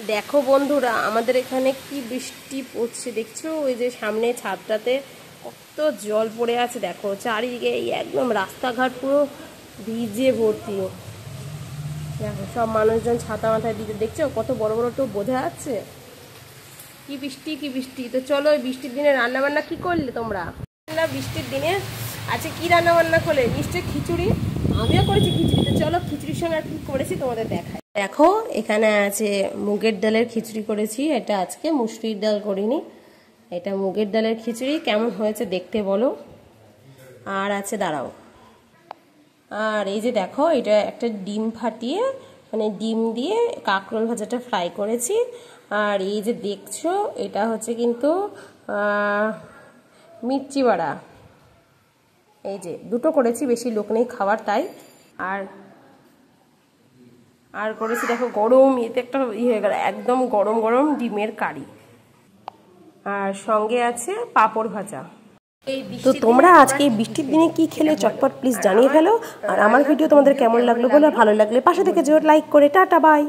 দেখো বন্ধুরা, আমাদের এখানে কি বৃষ্টি পড়ছে দেখছো? ওই যে সামনে ছাদটাতে কত জল পড়ে আছে, দেখো চারিদিকে এই একদম রাস্তাঘাট পুরো ভিজে ভর্তি। দেখো সব মানুষজন ছাতা মাথায় দিতে, দেখছো কত বড় বড় টোপ, বোঝা যাচ্ছে কি বৃষ্টি কি বৃষ্টি। তো চলো, ওই বৃষ্টির দিনে রান্না বান্না কি করলে তোমরা? বৃষ্টির দিনে আজকে কি রান্না বান্না করলে? নিশ্চয়ই খিচুড়ি। আমিও করেছি খিচুড়ি। তো চলো খিচুড়ির সঙ্গে আর কি করেছি তোমাদের দেখাই। দেখো এখানে আছে মুগের ডালের খিচুড়ি করেছি, এটা আজকে মুসুরির ডাল করিনি, এটা মুগের ডালের খিচুড়ি। কেমন হয়েছে দেখতে বলো। আর আছে, দাঁড়াও, আর এই যে দেখো, এটা একটা ডিম ফাটিয়ে মানে ডিম দিয়ে কাঁকরোল ভাজাটা ফ্রাই করেছি। আর এই যে দেখছো, এটা হচ্ছে কিন্তু মির্চি বাড়া, এই যে দুটো করেছি, বেশি লোক নেই খাবার তাই। আর আর করেছি দেখো গরম, এতে একটা হয়ে গেল একদম গরম গরম ডিমের কারি, আর সঙ্গে আছে পাঁপড় ভাজা। তো তোমরা আজকে এই বৃষ্টির দিনে কি খেলে চটপট প্লিজ জানিয়ে ফেলো। আর আমার ভিডিও তোমাদের কেমন লাগলো বলো, ভালো লাগলে পাশে থেকে জোর লাইক করে টাটা বাই।